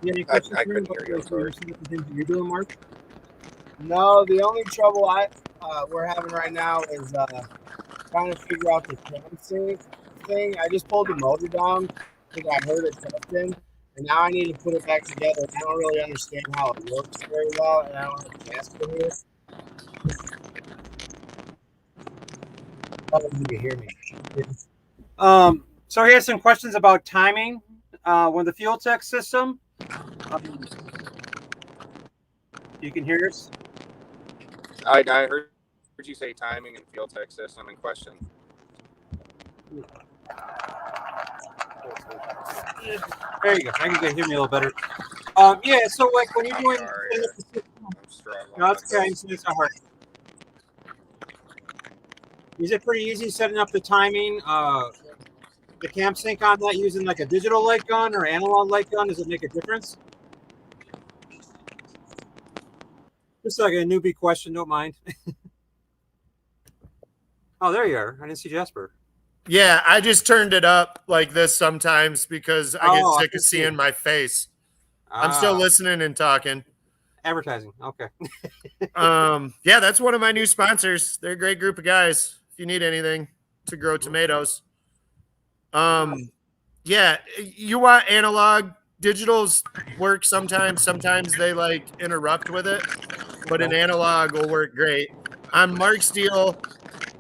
You have any questions I couldn't hear you. the things you're doing, Mark? No, the only trouble we're having right now is trying to figure out the cam sync thing. I just pulled the motor down because I heard it testing, and now I need to put it back together. I don't really understand how it works very well, and I don't have Jasper here. I don't know if you can hear me. So he has some questions about timing with the fuel tech system. You can hear us? I heard you say timing and fuel tech system in question. There you go. I can hear me a little better. Yeah, so when you're doing... I'm struggling. No, it's okay. It's not hard. Is it pretty easy setting up the timing, the cam sync on that using like a digital light gun or analog light gun? Does it make a difference? Just like a newbie question, don't mind. Oh, there you are. I didn't see Jasper. Yeah, I just turned it up like this sometimes because I get Oh, I sick can of see seeing it. my face. I'm still Ah, listening and talking. advertising. Okay. Yeah, that's one of my new sponsors. They're a great group of guys. If you need anything to grow tomatoes. Yeah, you want analog. Digitals work sometimes. Sometimes they like interrupt with it, but an analog will work great. On Mark's deal,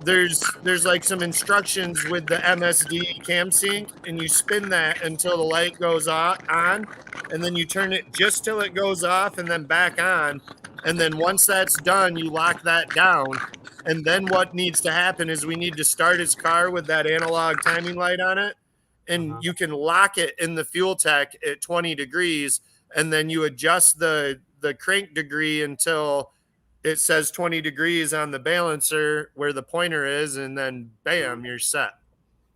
there's like some instructions with the MSD cam sync, and you spin that until the light goes on, and then you turn it just till it goes off and then back on. And then once that's done, you lock that down. And then what needs to happen is we need to start his car with that analog timing light on it. And you can lock it in the fuel tech at 20 degrees, and then you adjust the crank degree until it says 20 degrees on the balancer where the pointer is, and then bam, you're set.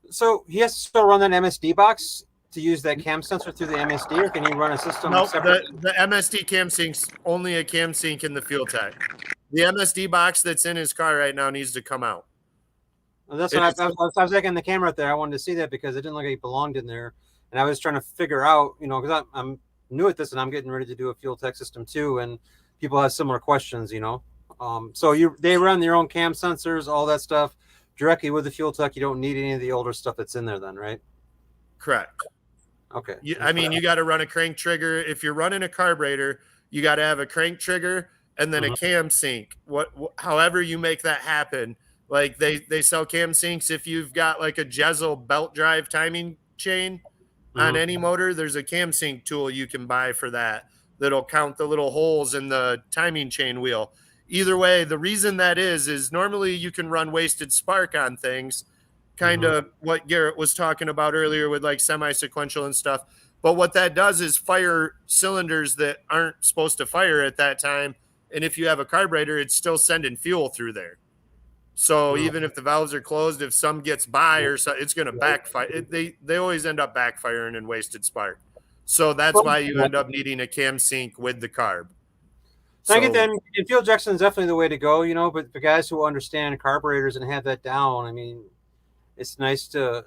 So he has to still run that MSD box to use that cam sensor through the MSD, or can he run a system Nope, separate? the MSD cam sync's only a cam sync in the fuel tech. The MSD box that's in his car right now needs to come out. Well, that's what I was looking the camera up there. I wanted to see that because it didn't look like it belonged in there, and I was trying to figure out, because I'm new at this and I'm getting ready to do a fuel tech system too, and people have similar questions, So they run their own cam sensors, all that stuff directly with the fuel tech. You don't need any of the older stuff that's in there, then, right? Correct. Okay. I mean, you got to run a crank trigger. If you're running a carburetor, you got to have a crank trigger and then a cam sync. However you make that happen. Like they sell cam syncs if you've got like a Jezel belt drive timing chain on any motor. There's a cam sync tool you can buy for that that'll count the little holes in the timing chain wheel. Either way, the reason that is normally you can run wasted spark on things, kind of what Garrett was talking about earlier with like semi-sequential and stuff. But what that does is fire cylinders that aren't supposed to fire at that time. And if you have a carburetor, it's still sending fuel through there. So even if the valves are closed, if some gets by or so, it's going to backfire. They always end up backfiring and wasted spark. So that's why you end up needing a cam sync with the carb. So I get that. And fuel injection is definitely the way to go, but the guys who understand carburetors and have that down, I mean, it's nice to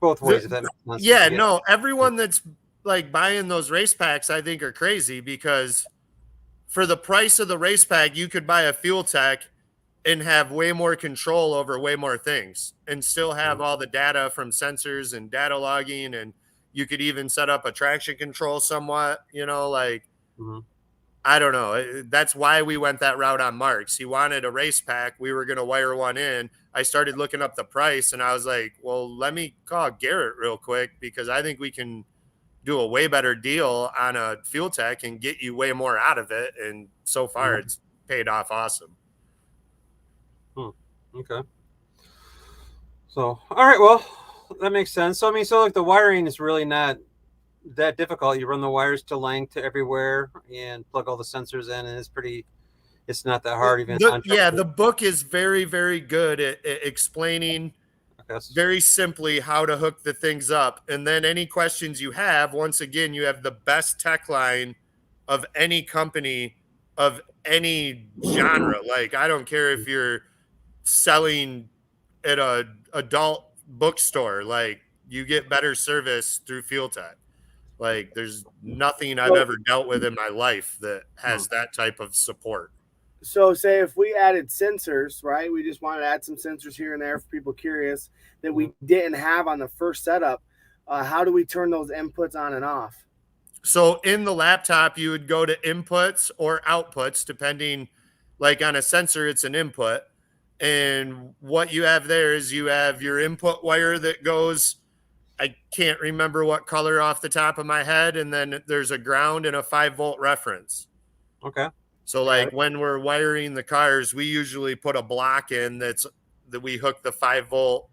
both ways. If that makes sense. Yeah, no, everyone that's like buying those race packs, I think are crazy because for the price of the race pack, you could buy a fuel tech and have way more control over way more things and still have all the data from sensors and data logging. And you could even set up a traction control somewhat, I don't know. That's why we went that route on Mark's. He wanted a race pack. We were going to wire one in. I started looking up the price and I was like, well, let me call Garrett real quick because I think we can do a way better deal on a fuel tech and get you way more out of it. And so far it's paid off awesome. Okay. So, all right. Well, that makes sense. So, I mean, like the wiring is really not that difficult. You run the wires to length to everywhere and plug all the sensors in, and it's not that hard. Even the book is very, very good at explaining very simply how to hook the things up. And then any questions you have, once again, you have the best tech line of any company of any genre. Like, I don't care if you're selling at a adult bookstore, like you get better service through Fuel Tech. Like there's nothing I've ever dealt with in my life that has that type of support. So say if we added sensors, right? We just wanted to add some sensors here and there for people curious that we didn't have on the first setup. How do we turn those inputs on and off? So in the laptop, you would go to inputs or outputs, depending, like on a sensor, it's an input. And what you have there is you have your input wire that goes, I can't remember what color off the top of my head. And then there's a ground and a 5-volt reference. Okay. So like when we're wiring the cars, we usually put a block in that we hook the 5-volt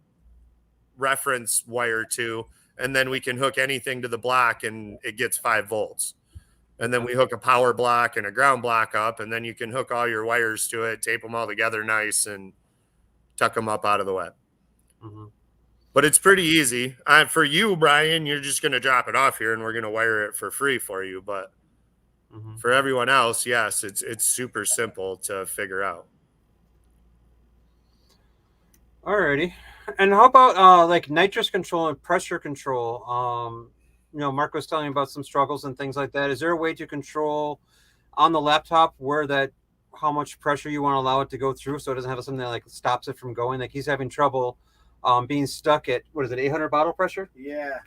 reference wire to, and then we can hook anything to the block and it gets 5 volts. And then we hook a power block and a ground block up, and then you can hook all your wires to it, tape them all together nice, and tuck them up out of the way. But it's pretty easy. For you, Brian, you're just going to drop it off here, and we're going to wire it for free for you. But For everyone else, yes, it's super simple to figure out. Alrighty. And how about like nitrous control and pressure control? Mark was telling me about some struggles and things like that. Is there a way to control on the laptop where how much pressure you want to allow it to go through so it doesn't have something that like stops it from going? Like he's having trouble being stuck at 800 bottle pressure? Yeah.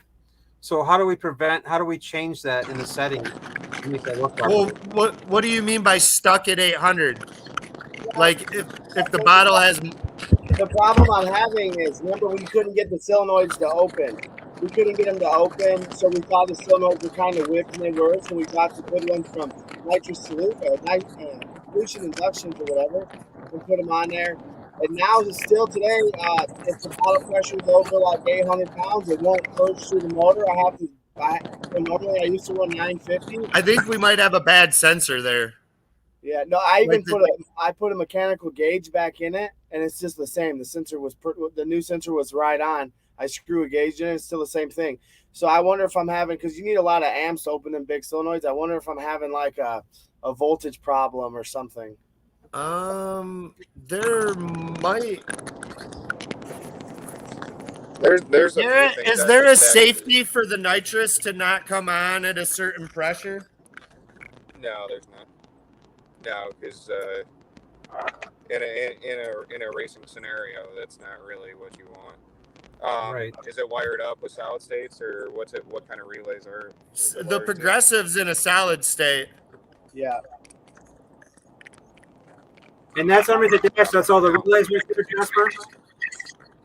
So how do we change that in the setting to make that work Well, properly? what do you mean by stuck at 800? Like if the bottle has The problem I'm having is, remember, we couldn't get the solenoids to open. We couldn't get them to open, so we thought the solenoids were kind of whipped and they were, so we got the good ones from nitrous solution inductions or whatever, and put them on there. And now, still today, if the bottle pressure is over like 800 pounds, it won't purge through the motor. Normally I used to run 950. I think we might have a bad sensor there. Yeah, no, I put a mechanical gauge back in it, and it's just the same. The new sensor was right on. I screw a gauge in it, it's still the same thing. So I wonder if I'm having, because you need a lot of amps to open them big solenoids. I wonder if I'm having like a voltage problem or something. There might. There's a Yeah, few things is there a that- safety for the nitrous to not come on at a certain pressure? No, there's not. No, because in a racing scenario, that's not really what you want. Right. Is it wired up with solid states, or what kind of relays are? The progressive's in a solid state. Yeah. And that's underneath the dash. That's all the relays, Mr. Jasper?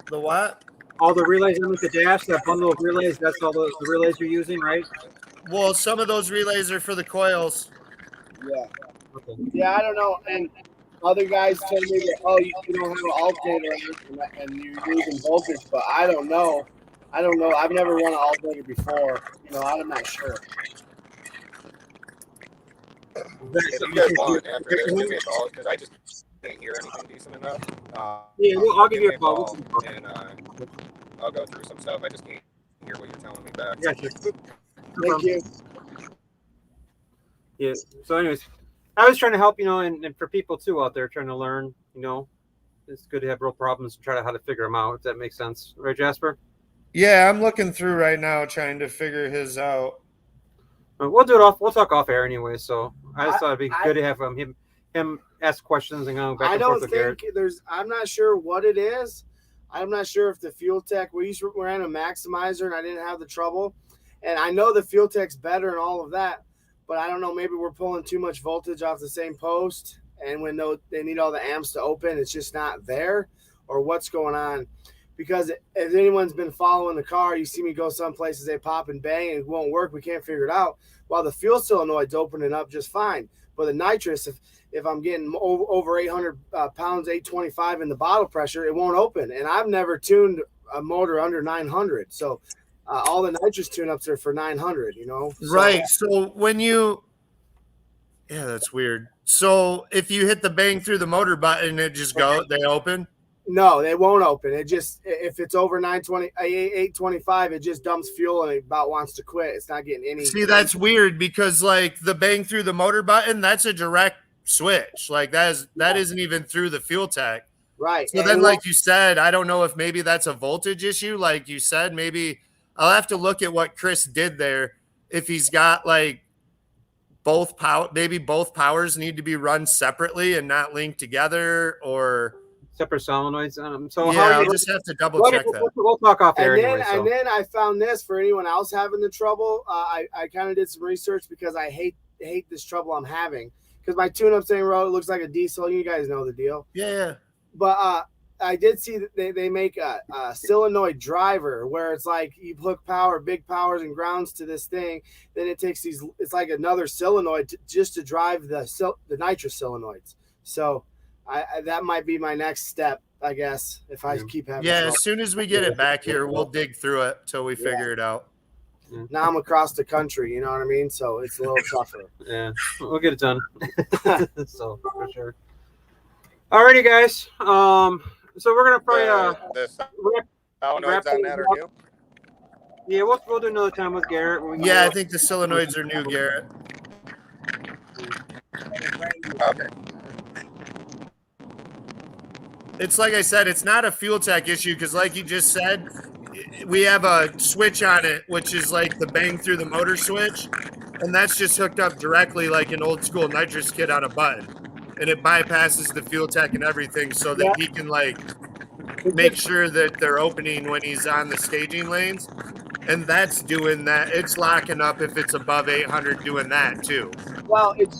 The what? All the relays underneath the dash, that bundle of relays, that's all the relays you're using, right? Well, some of those relays are for the coils. Yeah. Okay. Yeah, I don't know. And other guys tell me that, oh, you don't have an alternator and you're losing voltage, but I don't know. I've never run an alternator before. I'm not sure. If you guys want, after this, give me a call, because I just can't hear anything decent enough. Yeah, well, I'll give you a call. And I'll go through some stuff. I just can't hear what you're telling me back. Yeah, sure. Thank you. Yeah. So, anyways, I was trying to help, and for people too out there trying to learn, it's good to have real problems and try how to figure them out, if that makes sense. Right, Jasper? Yeah, I'm looking through right now trying to figure his out. We'll do it we'll talk off air anyway. So I just thought it'd be good to have him ask questions and go back and forth with Garrett. I'm not sure what it is. I'm not sure if the fuel tech, we ran a maximizer and I didn't have the trouble. And I know the fuel tech's better and all of that, but I don't know, maybe we're pulling too much voltage off the same post. And when they need all the amps to open, it's just not there, or what's going on. Because if anyone's been following the car, you see me go some places, they pop and bang and it won't work. We can't figure it out. While the fuel solenoid's opening up just fine. But the nitrous, if I'm getting over 800 pounds, 825 in the bottle pressure, it won't open. And I've never tuned a motor under 900. So all the nitrous tune-ups are for 900, Right. So when yeah, that's weird. So if you hit the bang through the motor button, they open? No, they won't open. It just, if it's over 825, it just dumps fuel and it about wants to quit. It's not getting any. See, that's weird because like the bang through the motor button, that's a direct switch. Like that isn't even through the fuel tech. Right. So then, like you said, I don't know if maybe that's a voltage issue. Like you said, maybe I'll have to look at what Chris did there. If he's got like maybe both powers need to be run separately and not linked together, or separate solenoids. So yeah, I'll just have to double check that. We'll talk off air anyway. And then I found this for anyone else having the trouble. I kind of did some research because I hate this trouble I'm having, because my tune-up saying road looks like a diesel. You guys know the deal. Yeah. But I did see that they make a solenoid driver where it's like you hook big powers and grounds to this thing. Then it takes it's like another solenoid just to drive the nitrous solenoids. So that might be my next step, I guess, if I keep having trouble. As soon as we get it back here, we'll dig through it till we figure it out. Now I'm across the country, you know what I mean? So it's a little tougher. Yeah, we'll get it done. So for sure. Alrighty, guys. So we're gonna probably solenoids on that are new. Yeah, we'll do another time with Garrett. I think the solenoids are new, Garrett. Okay. It's like I said, it's not a fuel tech issue because, like you just said, we have a switch on it, which is like the bang through the motor switch, and that's just hooked up directly like an old school nitrous kit on a button, and it bypasses the fuel tech and everything so that Yeah. he can like It's make just- sure that they're opening when he's on the staging lanes, and that's doing that. It's locking up if it's above 800, doing that too. well, it's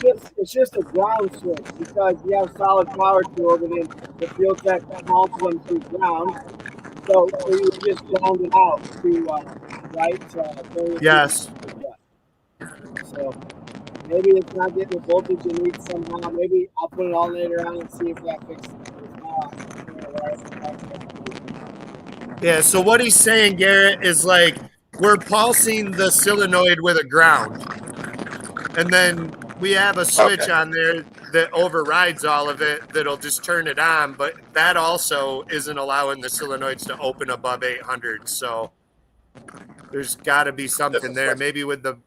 just a ground switch because you have solid power tools and then the fuel tech mounts them to ground. So you just ground it out to right bring it Yes. so maybe it's not getting the voltage it needs somehow. Maybe I'll put an alternator on and see if that fixes it. Yeah, so what he's saying, Garrett, is like we're pulsing the solenoid with a ground. And then we have a switch on there that overrides all of it that'll just turn it on, but that also isn't allowing the solenoids to open above 800. So there's got to be something there. Maybe with the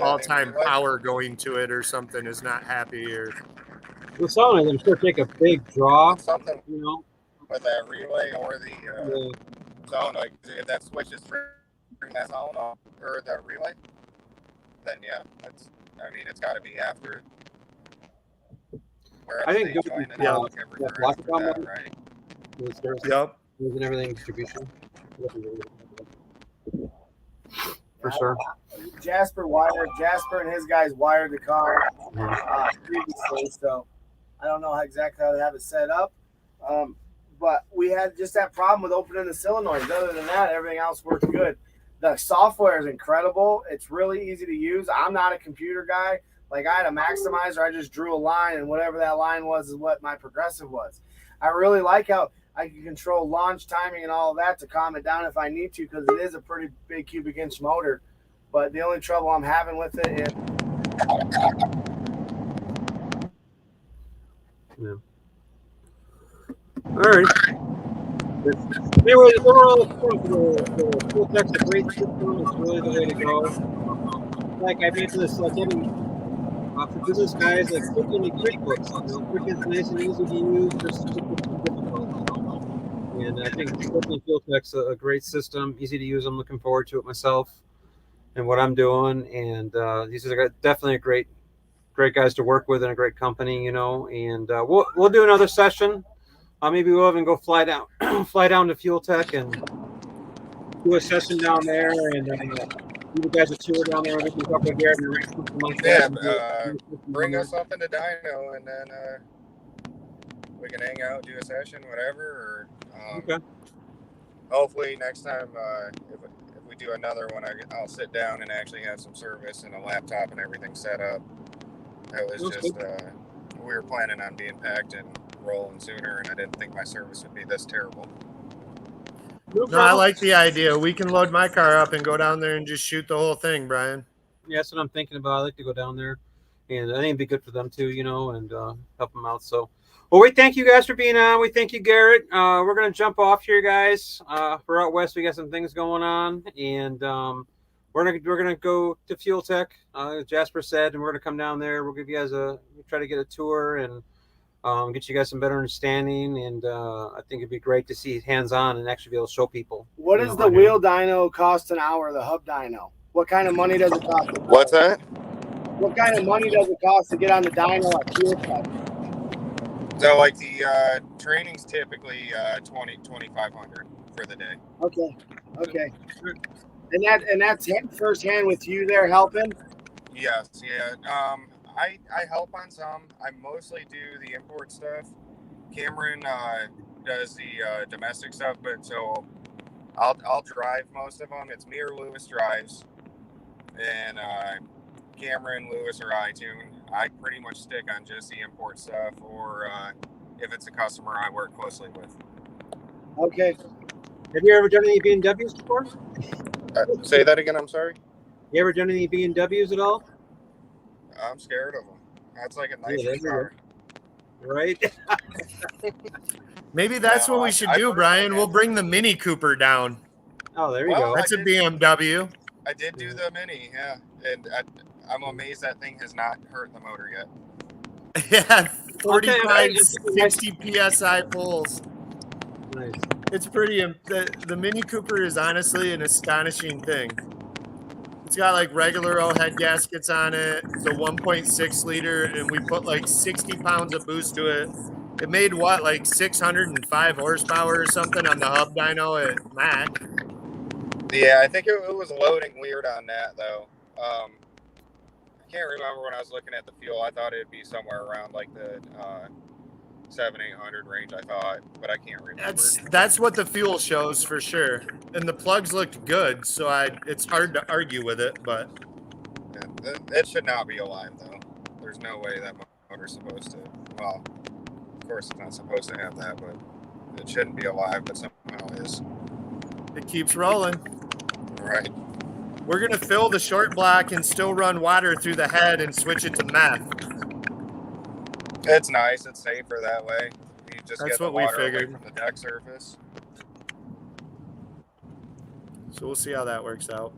all-time power going to it or something is not happy or The solenoid, I'm sure, take a big draw. Something You know, with that relay or the solenoid. If that switch is triggering that solenoid or that relay, then yeah, that's. I mean, it's got to be after. I think good join it yeah, out, yeah, that, right? Yep. And everything distribution. For sure. Jasper and his guys wired the car previously, so I don't know exactly how to have it set up. But we had just that problem with opening the solenoids. Other than that, everything else works good. The software is incredible. It's really easy to use. I'm not a computer guy. Like I had a maximizer. I just drew a line, and whatever that line was is what my progressive was. I really like how I can control launch timing and all of that to calm it down if I need to, because it is a pretty big cubic inch motor. But the only trouble I'm having with it is All right. Anyway, the overall the fuel tech's a great system. It's really the way to go. Like I mentioned this, like any for business guys, like quick and quick books. Quick and nice and easy to use versus difficult. And I think definitely fuel tech's a great system, easy to use. I'm looking forward to it myself and what I'm doing. And these are definitely a great guys to work with and a great company, And we'll do another session. Maybe we'll even go fly down to Fuel Tech and do a session down there, and you guys a tour down there. We can talk with Garrett and something like that. Bring us something to dyno, and then we can hang out, do a session, whatever. Or okay. Hopefully next time, if we do another one, I'll sit down and actually have some service and a laptop and everything set up. That was just we were planning on being packed and rolling sooner, and I didn't think my service would be this terrible. No, I like the idea. We can load my car up and go down there and just shoot the whole thing, Brian. Yeah, that's what I'm thinking about. I like to go down there, and I think it'd be good for them too, and help them out. So, well, we thank you guys for being on. We thank you, Garrett. We're gonna jump off here, guys. For out west, we got some things going on, and we're gonna go to Fuel Tech, Jasper said, and we're gonna come down there. We'll give you guys try to get a tour and get you guys some better understanding, and I think it'd be great to see hands-on and actually be able to show people. What does the wheel dyno cost an hour, the hub dyno? What kind of money does it cost? What's that? What kind of money does it cost to get on the dyno at Fuel Tech? So, like, the training's typically $2,500 for the day. Okay. And that's first hand with you there helping? Yes, yeah. I help on some. I mostly do the import stuff. Cameron does the domestic stuff, but so I'll drive most of them. It's me or Lewis drives, and Cameron, Lewis, or I tune. I pretty much stick on just the import stuff, or if it's a customer I work closely with. Okay. Have you ever done any B&Ws before? Say that again. I'm sorry. You ever done any B&Ws at all? I'm scared of them. That's like a nice car. Right? Maybe that's what we should do, Brian. We'll bring the Mini Cooper down. Oh, there you go. That's a BMW. I did do the Mini, yeah. And I'm amazed that thing has not hurt the motor yet. Yeah, Okay, 45, nice. 60 psi pulls. Nice. It's pretty. The Mini Cooper is honestly an astonishing thing. It's got like regular old head gaskets on it. It's a 1.6 liter, and we put like 60 pounds of boost to it. It made what, like 605 horsepower or something on the hub dyno at Mac. Yeah, I think it was loading weird on that though. I can't remember when I was looking at the fuel. I thought it'd be somewhere around like the 700-800 range. I thought, but I can't remember. That's what the fuel shows for sure. And the plugs looked good, so it's hard to argue with it. But Yeah, it should not be alive though. There's no way that motor's supposed to. Well, of course it's not supposed to have that, but it shouldn't be alive, but somehow is. it keeps rolling. Right. We're gonna fill the short block and still run water through the head and switch it to meth. It's nice. It's safer that way. You just That's get the what we water away figured. from the deck surface. So we'll see how that works out.